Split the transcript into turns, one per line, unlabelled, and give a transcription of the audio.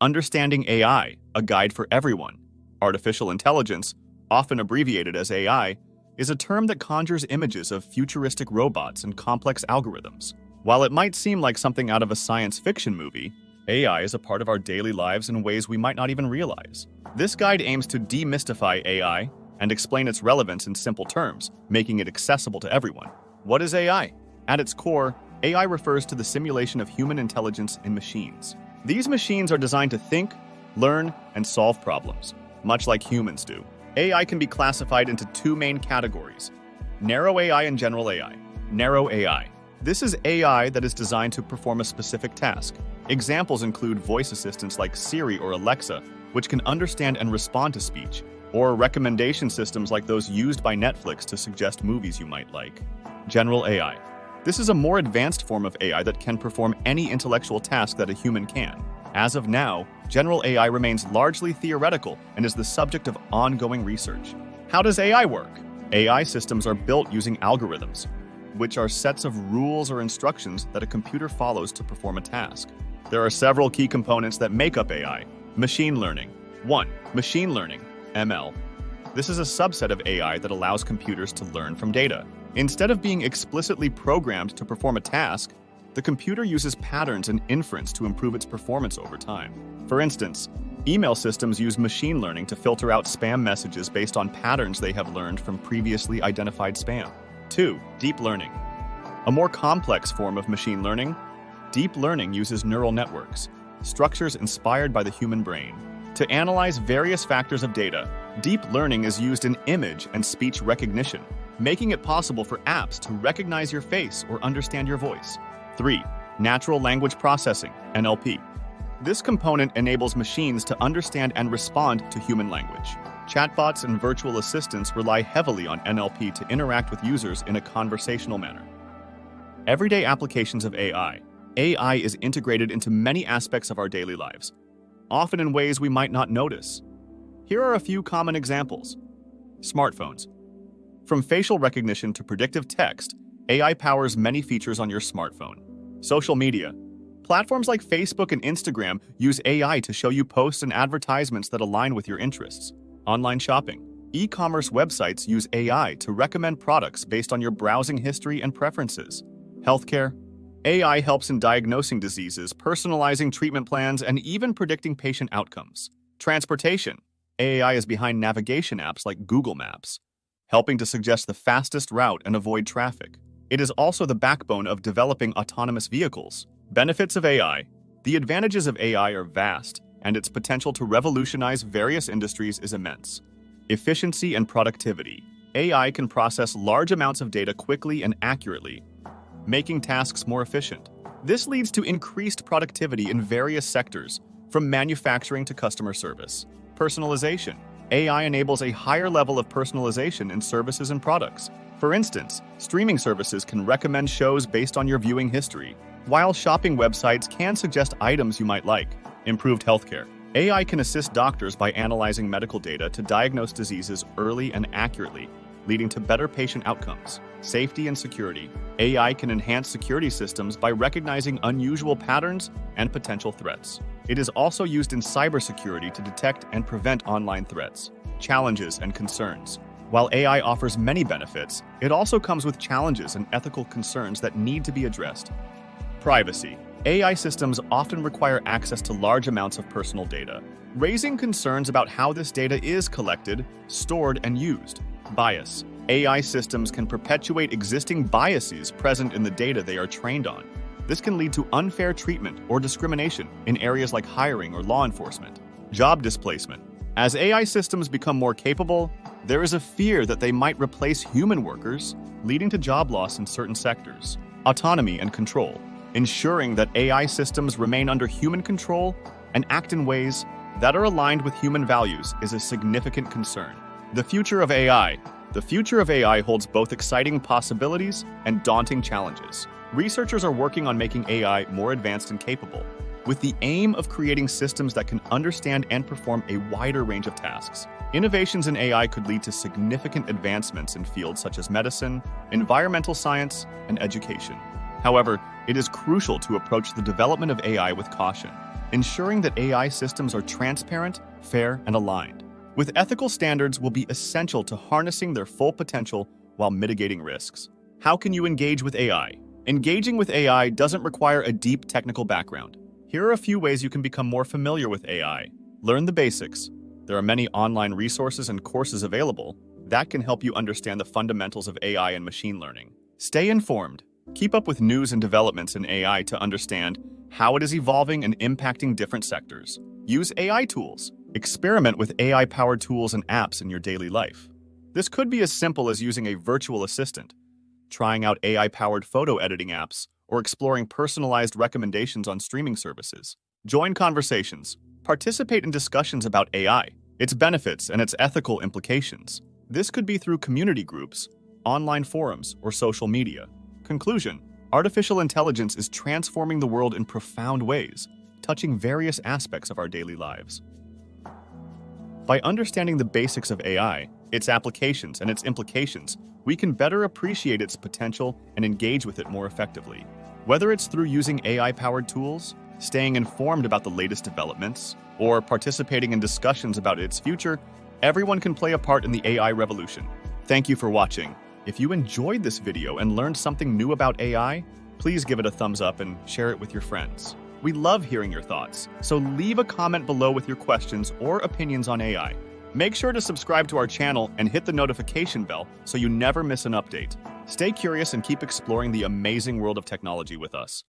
Understanding AI, a guide for everyone. Artificial intelligence, often abbreviated as AI, is a term that conjures images of futuristic robots and complex algorithms. While it might seem like something out of a science fiction movie, AI is a part of our daily lives in ways we might not even realize. This guide aims to demystify AI and explain its relevance in simple terms, making it accessible to everyone. What is AI? At its core, AI refers to the simulation of human intelligence in machines. These machines are designed to think, learn, and solve problems, much like humans do. AI can be classified into two main categories: narrow AI and general AI. Narrow AI. This is AI that is designed to perform a specific task. Examples include voice assistants like Siri or Alexa, which can understand and respond to speech, or recommendation systems like those used by Netflix to suggest movies you might like. General AI. This is a more advanced form of AI that can perform any intellectual task that a human can. As of now, general AI remains largely theoretical and is the subject of ongoing research. How does AI work? AI systems are built using algorithms, which are sets of rules or instructions that a computer follows to perform a task. There are several key components that make up AI. Machine learning. 1. Machine learning, ML. This is a subset of AI that allows computers to learn from data. Instead of being explicitly programmed to perform a task, the computer uses patterns and inference to improve its performance over time. For instance, email systems use machine learning to filter out spam messages based on patterns they have learned from previously identified spam. 2. Deep learning. A more complex form of machine learning, deep learning uses neural networks, structures inspired by the human brain, to analyze various factors of data. Deep learning is used in image and speech recognition, making it possible for apps to recognize your face or understand your voice. 3. Natural language processing, NLP. This component enables machines to understand and respond to human language. Chatbots and virtual assistants rely heavily on NLP to interact with users in a conversational manner. Everyday applications of AI. AI is integrated into many aspects of our daily lives, often in ways we might not notice. Here are a few common examples. Smartphones. From facial recognition to predictive text, AI powers many features on your smartphone. Social media. Platforms like Facebook and Instagram use AI to show you posts and advertisements that align with your interests. Online shopping. E-commerce websites use AI to recommend products based on your browsing history and preferences. Healthcare. AI helps in diagnosing diseases, personalizing treatment plans, and even predicting patient outcomes. Transportation. AI is behind navigation apps like Google Maps, helping to suggest the fastest route and avoid traffic. It is also the backbone of developing autonomous vehicles. Benefits of AI. The advantages of AI are vast, and its potential to revolutionize various industries is immense. Efficiency and productivity. AI can process large amounts of data quickly and accurately, making tasks more efficient. This leads to increased productivity in various sectors, from manufacturing to customer service. Personalization. AI enables a higher level of personalization in services and products. For instance, streaming services can recommend shows based on your viewing history, while shopping websites can suggest items you might like. Improved healthcare. AI can assist doctors by analyzing medical data to diagnose diseases early and accurately, leading to better patient outcomes. Safety and security. AI can enhance security systems by recognizing unusual patterns and potential threats. It is also used in cybersecurity to detect and prevent online threats. Challenges and concerns. While AI offers many benefits, it also comes with challenges and ethical concerns that need to be addressed. Privacy. AI systems often require access to large amounts of personal data, raising concerns about how this data is collected, stored, and used. Bias. AI systems can perpetuate existing biases present in the data they are trained on. This can lead to unfair treatment or discrimination in areas like hiring or law enforcement. Job displacement. As AI systems become more capable, there is a fear that they might replace human workers, leading to job loss in certain sectors. Autonomy and control. Ensuring that AI systems remain under human control and act in ways that are aligned with human values is a significant concern. The future of AI. The future of AI holds both exciting possibilities and daunting challenges. Researchers are working on making AI more advanced and capable, with the aim of creating systems that can understand and perform a wider range of tasks. Innovations in AI could lead to significant advancements in fields such as medicine, environmental science, and education. However, it is crucial to approach the development of AI with caution, ensuring that AI systems are transparent, fair, and aligned. With ethical standards will be essential to harnessing their full potential while mitigating risks. How can you engage with AI? Engaging with AI doesn't require a deep technical background. Here are a few ways you can become more familiar with AI. Learn the basics. There are many online resources and courses available that can help you understand the fundamentals of AI and machine learning. Stay informed. Keep up with news and developments in AI to understand how it is evolving and impacting different sectors. Use AI tools. Experiment with AI-powered tools and apps in your daily life. This could be as simple as using a virtual assistant, trying out AI-powered photo editing apps, or exploring personalized recommendations on streaming services. Join conversations. Participate in discussions about AI, its benefits, and its ethical implications. This could be through community groups, online forums, or social media. Conclusion: artificial intelligence is transforming the world in profound ways, touching various aspects of our daily lives. By understanding the basics of AI, its applications, and its implications, we can better appreciate its potential and engage with it more effectively. Whether it's through using AI-powered tools, staying informed about the latest developments, or participating in discussions about its future, everyone can play a part in the AI revolution. Thank you for watching. If you enjoyed this video and learned something new about AI, please give it a thumbs up and share it with your friends. We love hearing your thoughts, so leave a comment below with your questions or opinions on AI. Make sure to subscribe to our channel and hit the notification bell so you never miss an update. Stay curious and keep exploring the amazing world of technology with us.